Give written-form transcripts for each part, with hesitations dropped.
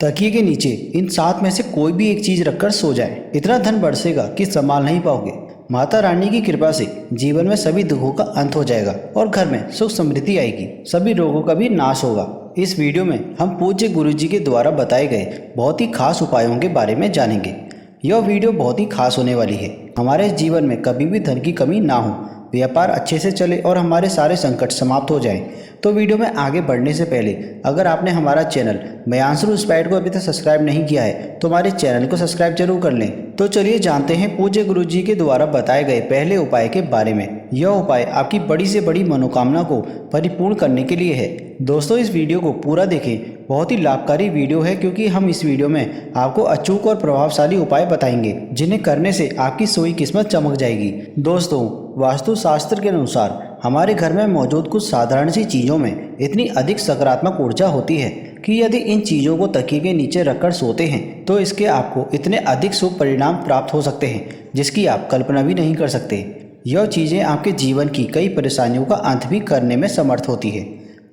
तकिए के नीचे इन 7 में से कोई भी एक चीज रखकर सो जाए, इतना धन बरसेगा कि संभाल नहीं पाओगे। माता रानी की कृपा से जीवन में सभी दुखों का अंत हो जाएगा और घर में सुख समृद्धि आएगी, सभी रोगों का भी नाश होगा। इस वीडियो में हम पूज्य गुरु जी के द्वारा बताए गए बहुत ही खास उपायों के बारे में जानेंगे। यह वीडियो बहुत ही खास होने वाली है। हमारे जीवन में कभी भी धन की कमी ना हो, व्यापार अच्छे से चले और हमारे सारे संकट समाप्त हो जाएं। तो वीडियो में आगे बढ़ने से पहले अगर आपने हमारा चैनल मयांशु स्पाइट को अभी तक सब्सक्राइब नहीं किया है तो हमारे चैनल को सब्सक्राइब जरूर कर लें। तो चलिए जानते हैं पूज्य गुरु जी के द्वारा बताए गए पहले उपाय के बारे में। यह उपाय आपकी बड़ी से बड़ी मनोकामना को परिपूर्ण करने के लिए है। दोस्तों, इस वीडियो को पूरा देखें, बहुत ही लाभकारी वीडियो है क्योंकि हम इस वीडियो में आपको अचूक और प्रभावशाली उपाय बताएंगे जिन्हें करने से आपकी सोई किस्मत चमक जाएगी। दोस्तों, वास्तु शास्त्र के अनुसार हमारे घर में मौजूद कुछ साधारण सी चीज़ों में इतनी अधिक सकारात्मक ऊर्जा होती है कि यदि इन चीज़ों को तकिए के नीचे रखकर सोते हैं तो इसके आपको इतने अधिक शुभ परिणाम प्राप्त हो सकते हैं जिसकी आप कल्पना भी नहीं कर सकते। यह चीज़ें आपके जीवन की कई परेशानियों का अंत भी करने में समर्थ होती है।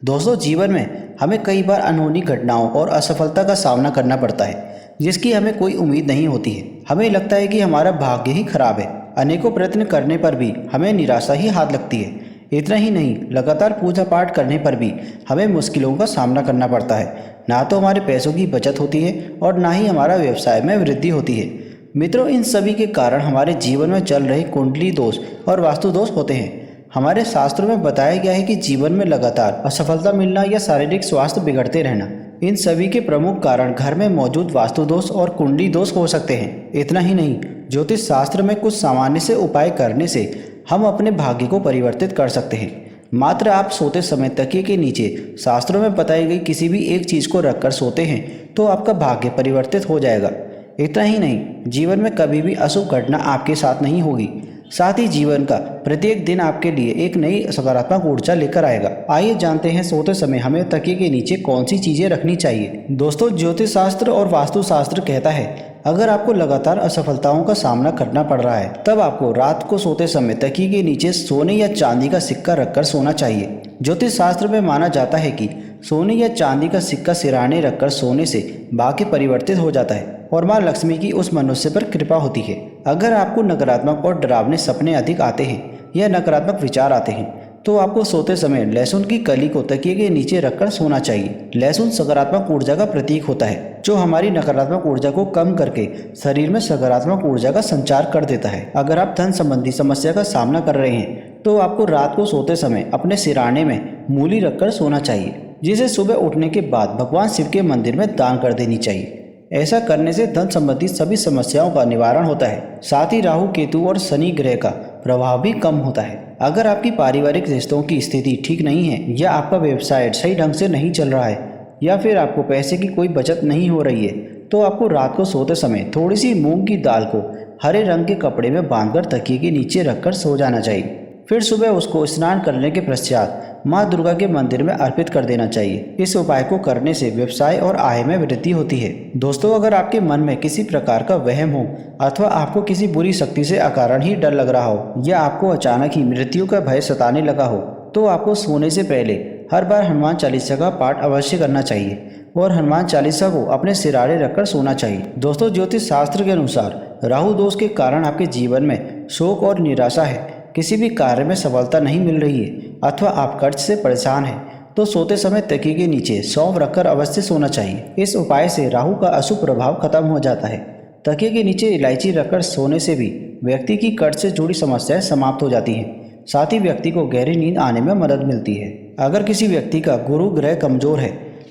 दोस्तों, जीवन में हमें कई बार अनहोनी घटनाओं और असफलता का सामना करना पड़ता है जिसकी हमें कोई उम्मीद नहीं होती है। हमें लगता है कि हमारा भाग्य ही खराब है। अनेकों प्रयत्न करने पर भी हमें निराशा ही हाथ लगती है। इतना ही नहीं, लगातार पूजा पाठ करने पर भी हमें मुश्किलों का सामना करना पड़ता है। ना तो हमारे पैसों की बचत होती है और ना ही हमारा व्यवसाय में वृद्धि होती है। मित्रों, इन सभी के कारण हमारे जीवन में चल रहे कुंडली दोष और वास्तु दोष होते हैं। हमारे शास्त्रों में बताया गया है कि जीवन में लगातार असफलता मिलना या शारीरिक स्वास्थ्य बिगड़ते रहना, इन सभी के प्रमुख कारण घर में मौजूद वास्तु दोष और कुंडली दोष हो सकते हैं। इतना ही नहीं, ज्योतिष शास्त्र में कुछ सामान्य से उपाय करने से हम अपने भाग्य को परिवर्तित कर सकते हैं। मात्र आप सोते समय तकिए के नीचे शास्त्रों में बताई गई किसी भी एक चीज़ को रखकर सोते हैं तो आपका भाग्य परिवर्तित हो जाएगा। इतना ही नहीं, जीवन में कभी भी अशुभ घटना आपके साथ नहीं होगी। साथ ही जीवन का प्रत्येक दिन आपके लिए एक नई सकारात्मक ऊर्जा लेकर आएगा। आइए जानते हैं सोते समय हमें तकिए के नीचे कौन सी चीजें रखनी चाहिए। दोस्तों, ज्योतिष शास्त्र और वास्तु शास्त्र कहता है अगर आपको लगातार असफलताओं का सामना करना पड़ रहा है तब आपको रात को सोते समय तकिए के नीचे सोने या चांदी का सिक्का रखकर सोना चाहिए। ज्योतिष शास्त्र में माना जाता है कि सोने या चांदी का सिक्का सिरहाने रखकर सोने से भाग्य परिवर्तित हो जाता है और मां लक्ष्मी की उस मनुष्य पर कृपा होती है। अगर आपको नकारात्मक और डरावने सपने अधिक आते हैं या नकारात्मक विचार आते हैं तो आपको सोते समय लहसुन की कली को तकिए के नीचे रखकर सोना चाहिए। लहसुन सकारात्मक ऊर्जा का प्रतीक होता है जो हमारी नकारात्मक ऊर्जा को कम करके शरीर में सकारात्मक ऊर्जा का संचार कर देता है। अगर आप धन संबंधी समस्या का सामना कर रहे हैं तो आपको रात को सोते समय अपने सिरहाने में मूली रखकर सोना चाहिए, जिसे सुबह उठने के बाद भगवान शिव के मंदिर में दान कर देनी चाहिए। ऐसा करने से धन संबंधी सभी समस्याओं का निवारण होता है। साथ ही राहु, केतु और शनि ग्रह का प्रभाव भी कम होता है। अगर आपकी पारिवारिक रिश्तों की स्थिति ठीक नहीं है या आपका व्यवसाय सही ढंग से नहीं चल रहा है या फिर आपको पैसे की कोई बचत नहीं हो रही है तो आपको रात को सोते समय थोड़ी सी मूंग की दाल को हरे रंग के कपड़े में बांधकर तकिए के नीचे रखकर सो जाना चाहिए। फिर सुबह उसको स्नान करने के पश्चात माँ दुर्गा के मंदिर में अर्पित कर देना चाहिए। इस उपाय को करने से व्यवसाय और आय में वृद्धि होती है। दोस्तों, अगर आपके मन में किसी प्रकार का वहम हो अथवा आपको किसी बुरी शक्ति से अकारण ही डर लग रहा हो या आपको अचानक ही मृत्यु का भय सताने लगा हो तो आपको सोने से पहले हर बार हनुमान चालीसा का पाठ अवश्य करना चाहिए और हनुमान चालीसा को अपने सिरहाने रखकर सोना चाहिए। दोस्तों, ज्योतिष शास्त्र के अनुसार राहु दोष के कारण आपके जीवन में शोक और निराशा है, किसी भी कार्य में सफलता नहीं मिल रही है अथवा आप कर्ज से परेशान हैं तो सोते समय तकिए के नीचे सौंफ रखकर अवश्य सोना चाहिए। इस उपाय से राहु का अशुभ प्रभाव खत्म हो जाता है। तकिए के नीचे इलायची रखकर सोने से भी व्यक्ति की कर्ज से जुड़ी समस्याएं समाप्त हो जाती हैं। साथ ही व्यक्ति को गहरी नींद आने में मदद मिलती है। अगर किसी व्यक्ति का गुरु ग्रह कमजोर है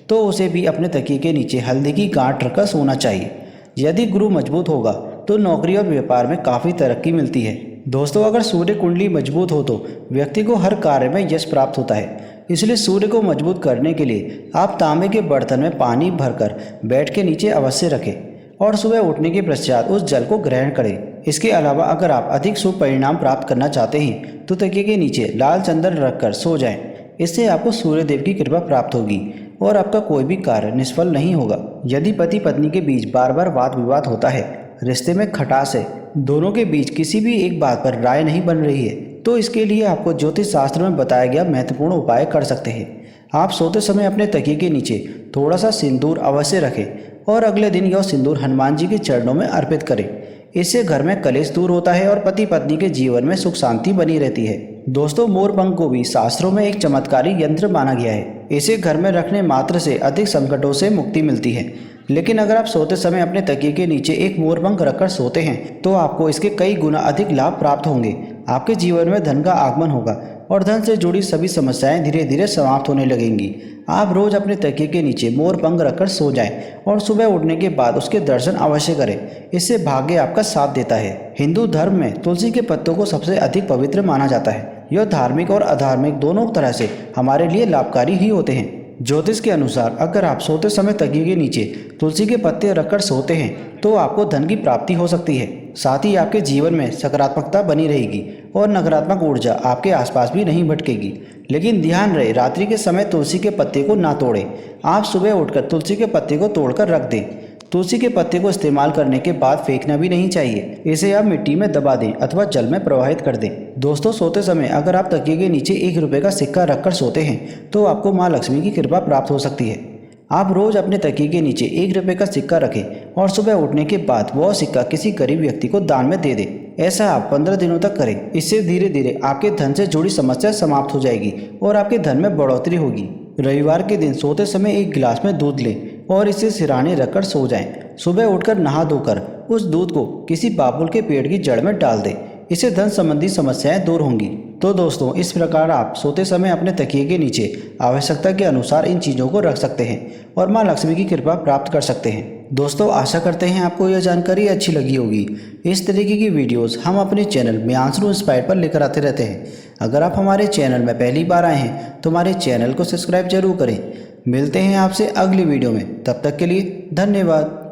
तो उसे भी अपने तकिए के नीचे हल्दी की गांठ रखकर सोना चाहिए। यदि गुरु मजबूत होगा तो नौकरी और व्यापार में काफ़ी तरक्की मिलती है। दोस्तों, अगर सूर्य कुंडली मजबूत हो तो व्यक्ति को हर कार्य में यश प्राप्त होता है। इसलिए सूर्य को मजबूत करने के लिए आप तांबे के बर्तन में पानी भरकर बेड के नीचे अवश्य रखें और सुबह उठने के पश्चात उस जल को ग्रहण करें। इसके अलावा अगर आप अधिक शुभ परिणाम प्राप्त करना चाहते हैं तो तकिए के नीचे लाल चंदन रखकर सो जाएं। इससे आपको सूर्य देव की कृपा प्राप्त होगी और आपका कोई भी कार्य निष्फल नहीं होगा। यदि पति पत्नी के बीच बार बार वाद विवाद होता है, रिश्ते में खटास है, दोनों के बीच किसी भी एक बात पर राय नहीं बन रही है तो इसके लिए आपको ज्योतिष शास्त्र में बताया गया महत्वपूर्ण उपाय कर सकते हैं। आप सोते समय अपने तकिए के नीचे थोड़ा सा सिंदूर अवश्य रखें और अगले दिन यह सिंदूर हनुमान जी के चरणों में अर्पित करें। इससे घर में कलेश दूर होता है और पति पत्नी के जीवन में सुख शांति बनी रहती है। दोस्तों, मोरपंख को भी शास्त्रों में एक चमत्कारी यंत्र माना गया है। इसे घर में रखने मात्र से अधिक संकटों से मुक्ति मिलती है। लेकिन अगर आप सोते समय अपने तकिए के नीचे एक मोरपंख रखकर सोते हैं तो आपको इसके कई गुना अधिक लाभ प्राप्त होंगे। आपके जीवन में धन का आगमन होगा और धन से जुड़ी सभी समस्याएं धीरे धीरे समाप्त होने लगेंगी। आप रोज अपने तकिए के नीचे मोरपंख रखकर सो जाएं और सुबह उठने के बाद उसके दर्शन अवश्य करें। इससे भाग्य आपका साथ देता है। हिंदू धर्म में तुलसी के पत्तों को सबसे अधिक पवित्र माना जाता है। यह धार्मिक और अधार्मिक दोनों तरह से हमारे लिए लाभकारी ही होते हैं। ज्योतिष के अनुसार अगर आप सोते समय तकिए के नीचे तुलसी के पत्ते रखकर सोते हैं तो आपको धन की प्राप्ति हो सकती है। साथ ही आपके जीवन में सकारात्मकता बनी रहेगी और नकारात्मक ऊर्जा आपके आसपास भी नहीं भटकेगी। लेकिन ध्यान रहे, रात्रि के समय तुलसी के पत्ते को ना तोड़ें। आप सुबह उठकर तुलसी के पत्ते को तोड़कर रख दें। तुलसी के पत्ते को इस्तेमाल करने के बाद फेंकना भी नहीं चाहिए। इसे आप मिट्टी में दबा दें अथवा जल में प्रवाहित कर दें। दोस्तों, सोते समय अगर आप तकिए के नीचे 1 रुपये का सिक्का रखकर सोते हैं तो आपको माँ लक्ष्मी की कृपा प्राप्त हो सकती है। आप रोज अपने तकिए के नीचे 1 रुपये का सिक्का रखें और सुबह उठने के बाद वह सिक्का किसी गरीब व्यक्ति को दान में दे दें। ऐसा आप 15 दिनों तक करें। इससे धीरे धीरे आपके धन से जुड़ी समस्या समाप्त हो जाएगी और आपके धन में बढ़ोतरी होगी। रविवार के दिन सोते समय 1 गिलास में दूध लें और इसे सिरहाने रखकर सो जाएं। सुबह उठकर नहा धोकर उस दूध को किसी बाबुल के पेड़ की जड़ में डाल दें। इससे धन संबंधी समस्याएं दूर होंगी। तो दोस्तों, इस प्रकार आप सोते समय अपने तकिए के नीचे आवश्यकता के अनुसार इन चीज़ों को रख सकते हैं और माँ लक्ष्मी की कृपा प्राप्त कर सकते हैं। दोस्तों, आशा करते हैं आपको यह जानकारी अच्छी लगी होगी। इस तरीके की वीडियोस हम अपने चैनल मियांशरू इंस्पायर्ड पर लेकर आते रहते हैं। अगर आप हमारे चैनल में पहली बार आए हैं तो हमारे चैनल को सब्सक्राइब जरूर करें। मिलते हैं आपसे अगली वीडियो में। तब तक के लिए धन्यवाद।